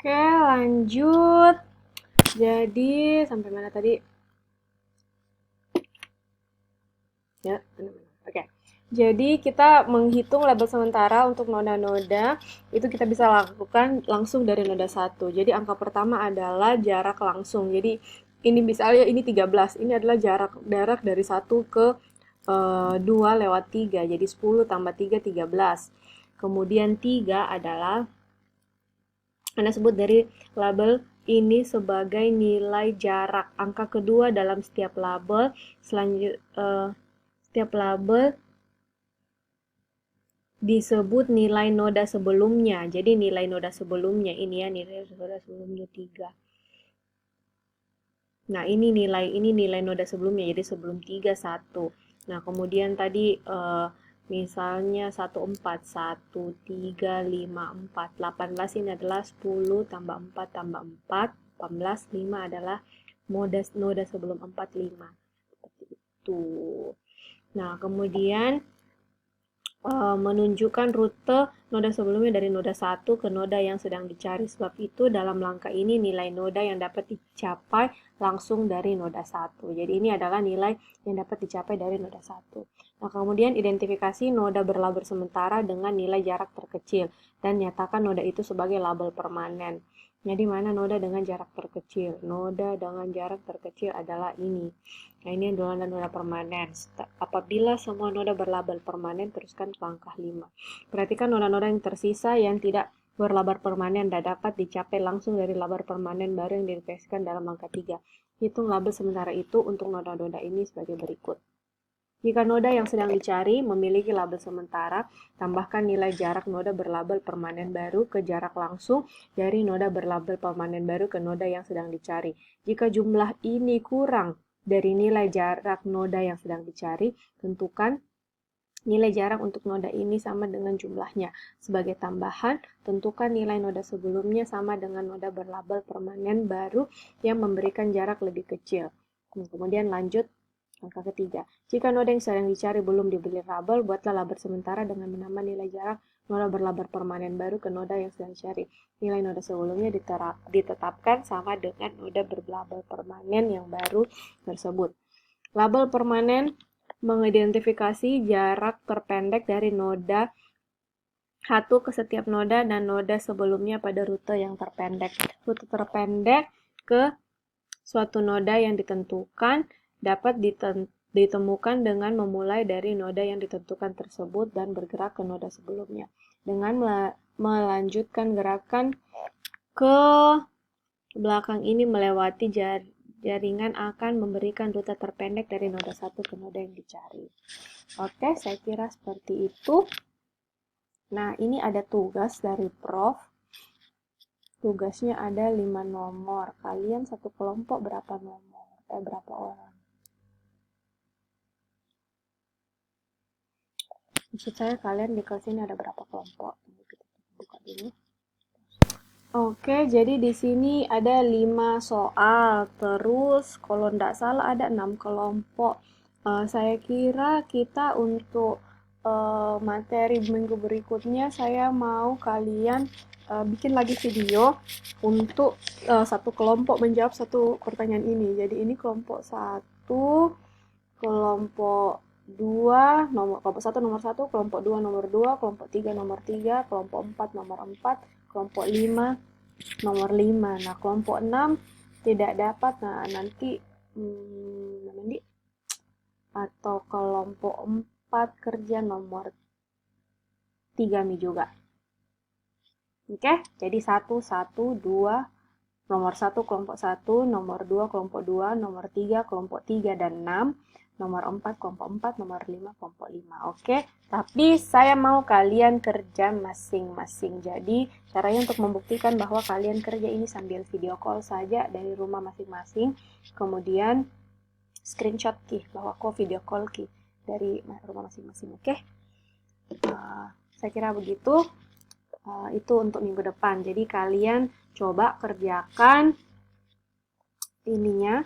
Oke, lanjut. Jadi, sampai mana tadi? Ya, mana-mana. Oke. Jadi, kita menghitung label sementara untuk noda-noda, itu kita bisa lakukan langsung dari noda satu. Jadi, angka pertama adalah jarak langsung. Jadi, ini misalnya ini 13. Ini adalah jarak dari satu ke 2 lewat 3. Jadi, 10 tambah 3, 13. Kemudian 3 adalah Anda sebut dari label ini sebagai nilai jarak. Angka kedua dalam setiap label, setiap label disebut nilai noda sebelumnya. Jadi nilai noda sebelumnya ini ya, nilai noda sebelumnya 3. Nah, ini nilai noda sebelumnya. Jadi sebelum 3 1. Nah, kemudian tadi misalnya 14, 1 3 5 4 18 ini adalah 10 tambah 4 tambah 4, 18, 5 adalah noda sebelum 4 5. Seperti itu. Nah, kemudian menunjukkan rute noda sebelumnya dari noda 1 ke noda yang sedang dicari. Sebab itu dalam langkah ini nilai noda yang dapat dicapai langsung dari noda 1. Jadi ini adalah nilai yang dapat dicapai dari noda 1. Nah, kemudian identifikasi noda berlabel sementara dengan nilai jarak terkecil dan nyatakan noda itu sebagai label permanen. Jadi mana noda dengan jarak terkecil? Noda dengan jarak terkecil adalah ini. Nah, ini adalah noda permanen. Apabila semua noda berlabel permanen, teruskan ke langkah 5. Perhatikan noda-noda yang tersisa yang tidak berlabel permanen dan dapat dicapai langsung dari label permanen baru yang dideteksikan dalam langkah 3. Hitung label sementara itu untuk noda-noda ini sebagai berikut. Jika noda yang sedang dicari memiliki label sementara, tambahkan nilai jarak noda berlabel permanen baru ke jarak langsung dari noda berlabel permanen baru ke noda yang sedang dicari. Jika jumlah ini kurang dari nilai jarak noda yang sedang dicari, tentukan nilai jarak untuk noda ini sama dengan jumlahnya. Sebagai tambahan, tentukan nilai noda sebelumnya sama dengan noda berlabel permanen baru yang memberikan jarak lebih kecil. Kemudian lanjut angka ketiga. Jika noda yang sedang dicari belum diberi label, buatlah label sementara dengan menambah nilai jarak noda berlabel permanen baru ke noda yang sedang dicari. Nilai noda sebelumnya ditetapkan sama dengan noda berlabel permanen yang baru tersebut. Label permanen mengidentifikasi jarak terpendek dari noda satu ke setiap noda dan noda sebelumnya pada rute yang terpendek. Rute terpendek ke suatu noda yang ditentukan dapat ditemukan dengan memulai dari noda yang ditentukan tersebut dan bergerak ke noda sebelumnya. Dengan melanjutkan gerakan ke belakang ini melewati jaringan akan memberikan rute terpendek dari noda 1 ke noda yang dicari. Oke, saya kira seperti itu. Nah, ini ada tugas dari Prof. Tugasnya ada 5 nomor. Kalian satu kelompok berapa nomor? Berapa orang? Maksud saya kalian di kelas ini ada berapa kelompok? Kita buka dulu. Oke, jadi di sini ada 5 soal. Terus kalau tidak salah ada 6 kelompok. Saya kira kita untuk materi minggu berikutnya saya mau kalian bikin lagi video untuk satu kelompok menjawab satu pertanyaan ini. Jadi ini kelompok 1, kelompok 2, kelompok 1 nomor 1, kelompok 2 nomor 2, kelompok 3 nomor 3, kelompok 4 nomor 4, kelompok 5 nomor 5. Nah, kelompok 6 tidak dapat. Nah, nanti atau kelompok 4 kerja nomor 3 mi juga. Oke, jadi 1, 1, 2, nomor 1 kelompok 1, nomor 2 kelompok 2, nomor 3 kelompok 3 dan 6, nomor 4 kelompok 4, nomor 5 kelompok 5. Oke, tapi saya mau kalian kerja masing-masing. Jadi, caranya untuk membuktikan bahwa kalian kerja ini sambil video call saja dari rumah masing-masing. Kemudian screenshot key bahwa kok video call key dari rumah masing-masing. Oke, saya kira begitu. Itu untuk minggu depan. Jadi kalian coba kerjakan ininya,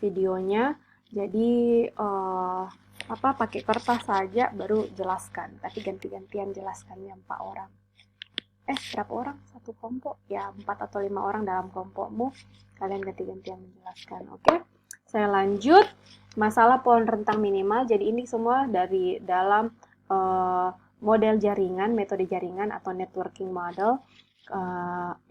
videonya. Jadi pakai kertas saja baru jelaskan. Tapi ganti-gantian jelaskannya 4 orang. Berapa orang? satu kelompok, ya 4 atau 5 orang dalam kelompokmu, kalian ganti-gantian menjelaskan. Oke, saya lanjut. Masalah pohon rentang minimal. Jadi ini semua dari dalam model jaringan, metode jaringan atau networking model.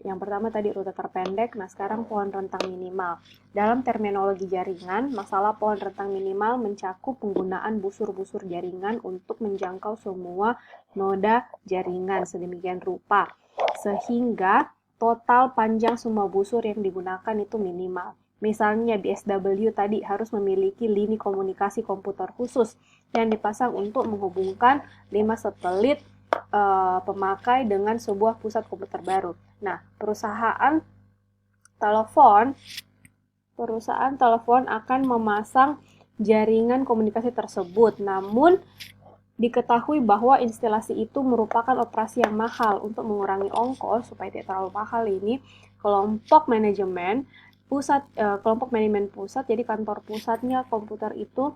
Yang pertama tadi rute terpendek, nah sekarang pohon rentang minimal. Dalam terminologi jaringan, masalah pohon rentang minimal mencakup penggunaan busur-busur jaringan untuk menjangkau semua noda jaringan sedemikian rupa, sehingga total panjang semua busur yang digunakan itu minimal. Misalnya BSW tadi harus memiliki lini komunikasi komputer khusus yang dipasang untuk menghubungkan 5 satelit pemakai dengan sebuah pusat komputer baru. Nah, perusahaan telepon akan memasang jaringan komunikasi tersebut. Namun, diketahui bahwa instalasi itu merupakan operasi yang mahal. Untuk mengurangi ongkos supaya tidak terlalu mahal ini, kelompok manajemen pusat, jadi kantor pusatnya komputer itu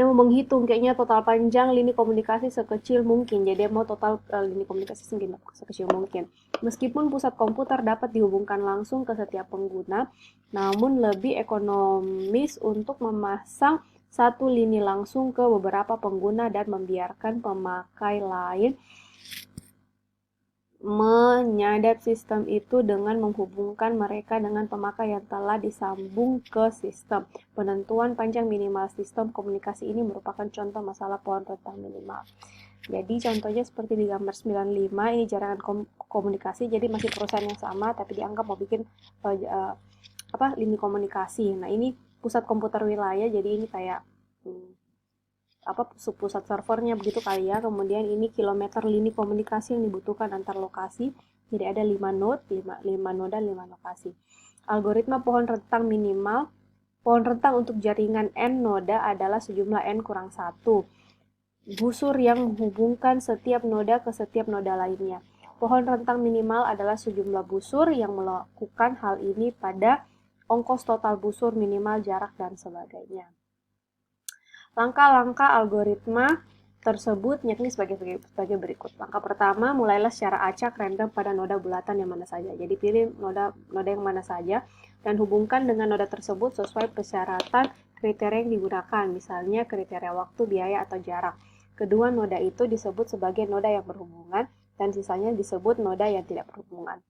menghitung kayaknya total panjang lini komunikasi sekecil mungkin. Jadi dia mau total lini komunikasi sekecil mungkin. Meskipun pusat komputer dapat dihubungkan langsung ke setiap pengguna, namun lebih ekonomis untuk memasang satu lini langsung ke beberapa pengguna dan membiarkan pemakai lain menyadap sistem itu dengan menghubungkan mereka dengan pemakai yang telah disambung ke sistem. Penentuan panjang minimal sistem komunikasi ini merupakan contoh masalah pohon rentang minimal. Jadi contohnya seperti di gambar 95, ini jaringan komunikasi, jadi masih perusahaan yang sama tapi dianggap mau bikin lini komunikasi. Nah, ini pusat komputer wilayah, jadi ini kayak pusat servernya begitu kali ya. Kemudian ini kilometer lini komunikasi yang dibutuhkan antar lokasi. Jadi ada 5 node, 5 noda, 5 lokasi. Algoritma pohon rentang minimal. Pohon rentang untuk jaringan N noda adalah sejumlah N kurang 1. Busur yang menghubungkan setiap noda ke setiap noda lainnya. Pohon rentang minimal adalah sejumlah busur yang melakukan hal ini pada ongkos total busur, minimal jarak, dan sebagainya. Langkah-langkah algoritma tersebut yakni sebagai berikut. Langkah pertama, mulailah secara acak random pada noda bulatan yang mana saja. Jadi pilih noda yang mana saja dan hubungkan dengan noda tersebut sesuai persyaratan kriteria yang digunakan, misalnya kriteria waktu, biaya, atau jarak. Kedua noda itu disebut sebagai noda yang berhubungan dan sisanya disebut noda yang tidak berhubungan.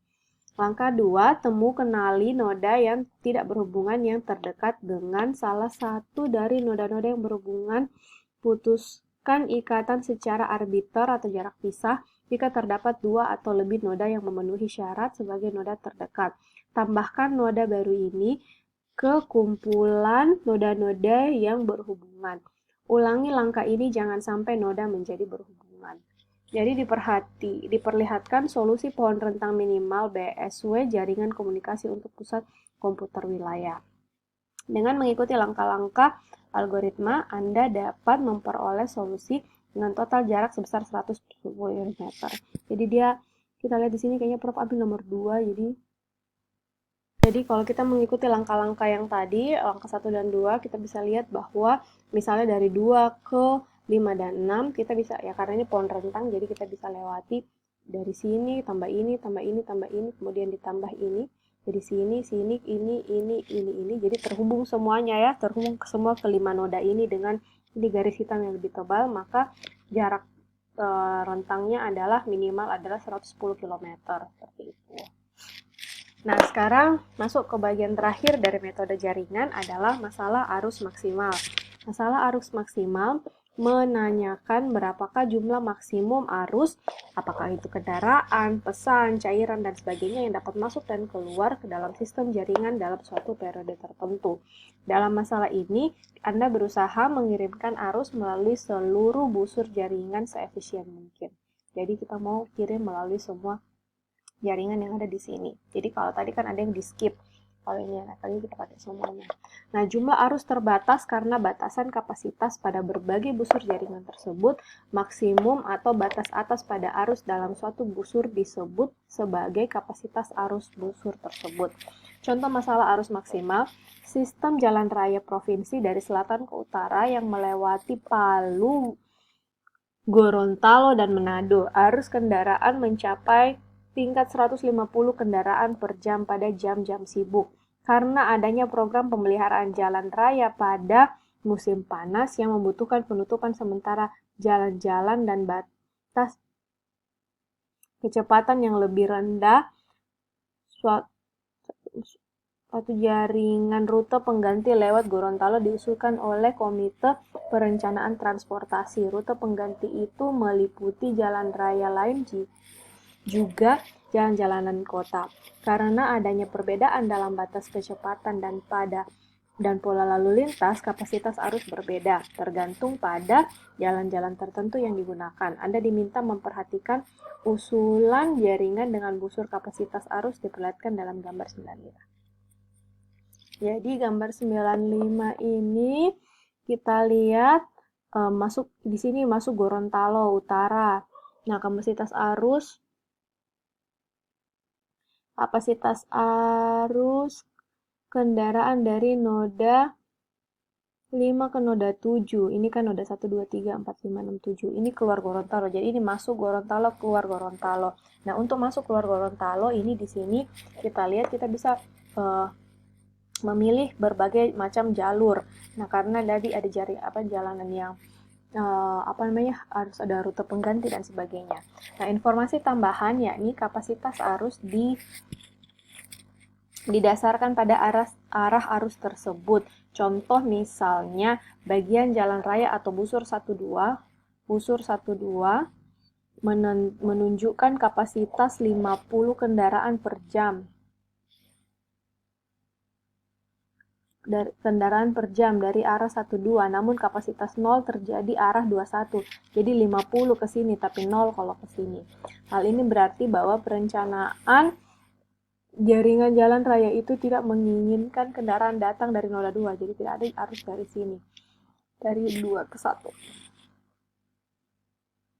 Langkah 2, kenali noda yang tidak berhubungan yang terdekat dengan salah satu dari noda-noda yang berhubungan. Putuskan ikatan secara arbiter atau jarak pisah jika terdapat 2 atau lebih noda yang memenuhi syarat sebagai noda terdekat. Tambahkan noda baru ini ke kumpulan noda-noda yang berhubungan. Ulangi langkah ini jangan sampai noda menjadi berhubungan. Jadi diperlihatkan solusi pohon rentang minimal BSW jaringan komunikasi untuk pusat komputer wilayah. Dengan mengikuti langkah-langkah algoritma, Anda dapat memperoleh solusi dengan total jarak sebesar 110 km. Jadi kita lihat di sini kayaknya Prof ambil nomor 2, jadi kalau kita mengikuti langkah-langkah yang tadi, langkah 1 dan 2, kita bisa lihat bahwa misalnya dari 2 ke 5 dan 6, kita bisa, ya karena ini pohon rentang, jadi kita bisa lewati dari sini, tambah ini, kemudian ditambah ini, jadi sini, ini, jadi terhubung semuanya ya, terhubung semua ke 5 noda ini dengan ini garis hitam yang lebih tebal, maka jarak rentangnya adalah minimal adalah 110 km, seperti itu. Nah, sekarang masuk ke bagian terakhir dari metode jaringan adalah masalah arus maksimal. Masalah arus maksimal menanyakan berapakah jumlah maksimum arus, apakah itu kendaraan, pesan, cairan, dan sebagainya yang dapat masuk dan keluar ke dalam sistem jaringan dalam suatu periode tertentu. Dalam masalah ini, Anda berusaha mengirimkan arus melalui seluruh busur jaringan seefisien mungkin. Jadi kita mau kirim melalui semua jaringan yang ada di sini. Jadi kalau tadi kan ada yang di skip. kalau ini. Nah, kali ini kita pakai semuanya. Nah, jumlah arus terbatas karena batasan kapasitas pada berbagai busur jaringan tersebut, maksimum atau batas atas pada arus dalam suatu busur disebut sebagai kapasitas arus busur tersebut. Contoh masalah arus maksimal, sistem jalan raya provinsi dari selatan ke utara yang melewati Palu, Gorontalo, dan Manado. Arus kendaraan mencapai tingkat 150 kendaraan per jam pada jam-jam sibuk. Karena adanya program pemeliharaan jalan raya pada musim panas yang membutuhkan penutupan sementara jalan-jalan dan batas kecepatan yang lebih rendah, suatu jaringan rute pengganti lewat Gorontalo diusulkan oleh Komite Perencanaan Transportasi. Rute pengganti itu meliputi jalan raya lain juga jalan-jalanan kota. Karena adanya perbedaan dalam batas kecepatan dan pola lalu lintas, kapasitas arus berbeda, tergantung pada jalan-jalan tertentu yang digunakan. Anda diminta memperhatikan usulan jaringan dengan busur kapasitas arus diperlihatkan dalam gambar 95. Jadi gambar 95 ini kita lihat masuk di sini masuk Gorontalo Utara. Nah, kapasitas kendaraan dari noda 5 ke noda 7. Ini kan noda 1 2 3 4 5 6 7. Ini keluar Gorontalo. Jadi ini masuk Gorontalo, keluar Gorontalo. Nah, untuk masuk keluar Gorontalo ini di sini kita lihat kita bisa memilih berbagai macam jalur. Nah, karena tadi ada jalanan yang harus ada rute pengganti dan sebagainya. Nah, informasi tambahan yakni kapasitas arus didasarkan pada arah arus tersebut. Contoh misalnya bagian jalan raya atau busur 12 menunjukkan kapasitas 50 kendaraan per jam. Dari arah 12, namun kapasitas 0 terjadi arah 21. Jadi 50 ke sini tapi 0 kalau ke sini. Hal ini berarti bahwa perencanaan jaringan jalan raya itu tidak menginginkan kendaraan datang dari noda 2. Jadi tidak ada arus dari sini. Dari 2 ke 1.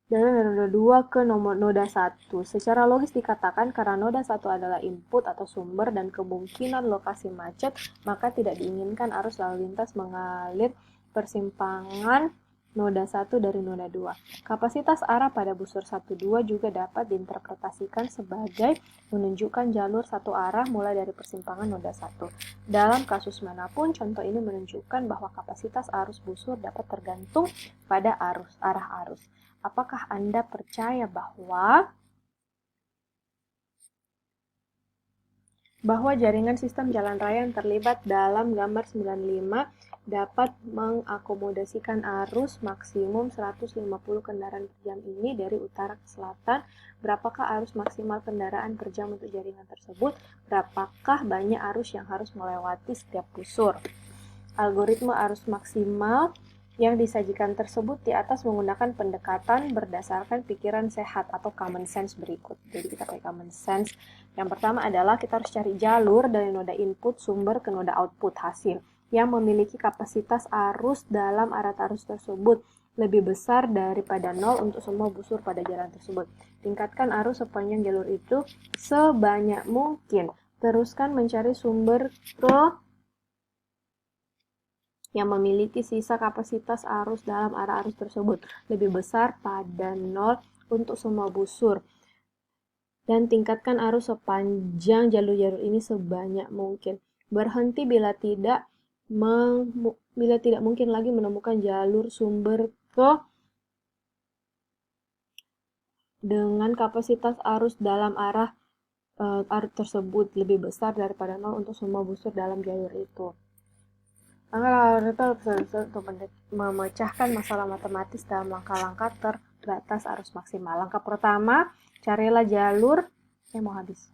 Dan dari noda 2 ke noda 1. Secara logis dikatakan karena noda 1 adalah input atau sumber dan kemungkinan lokasi macet, maka tidak diinginkan arus lalu lintas mengalir persimpangan noda 1 dari noda 2. Kapasitas arah pada busur 1-2 juga dapat diinterpretasikan sebagai menunjukkan jalur satu arah mulai dari persimpangan noda 1. Dalam kasus manapun, contoh ini menunjukkan bahwa kapasitas arus busur dapat tergantung pada arah arus. Apakah Anda percaya bahwa jaringan sistem jalan raya yang terlibat dalam gambar 95 dapat mengakomodasikan arus maksimum 150 kendaraan per jam ini dari utara ke selatan? Berapakah arus maksimal kendaraan per jam untuk jaringan tersebut? Berapakah banyak arus yang harus melewati setiap busur? Algoritma arus maksimal yang disajikan tersebut di atas menggunakan pendekatan berdasarkan pikiran sehat atau common sense berikut. Jadi kita pakai common sense. Yang pertama adalah kita harus cari jalur dari noda input sumber ke noda output hasil yang memiliki kapasitas arus dalam arah arus tersebut lebih besar daripada 0 untuk semua busur pada jalan tersebut. Tingkatkan arus sepanjang jalur itu sebanyak mungkin. Teruskan mencari sumber yang memiliki sisa kapasitas arus dalam arah arus tersebut lebih besar pada 0 untuk semua busur. Dan tingkatkan arus sepanjang jalur-jalur ini sebanyak mungkin. Berhenti bila tidak mungkin lagi menemukan jalur sumber dengan kapasitas arus dalam arah tersebut lebih besar daripada 0 untuk semua busur dalam jalur itu. Langkah untuk memecahkan masalah matematis dalam langkah-langkah terbatas arus maksimal. Langkah pertama, carilah jalur. Saya mau habis.